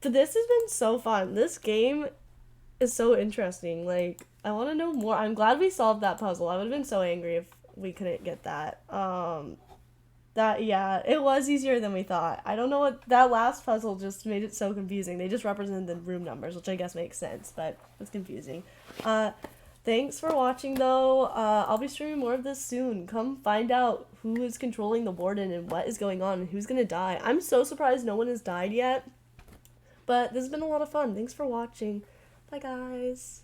But this has been so fun. This game is so interesting. Like, I want to know more. I'm glad we solved that puzzle. I would have been so angry if we couldn't get that. Yeah, it was easier than we thought. I don't know what, that last puzzle just made it so confusing. They just represented the room numbers, which I guess makes sense, but it's confusing. Thanks for watching though. I'll be streaming more of this soon. Come find out who who is controlling the Warden and what is going on and who's gonna die. I'm so surprised no one has died yet. But this has been a lot of fun. Thanks for watching. Bye, guys.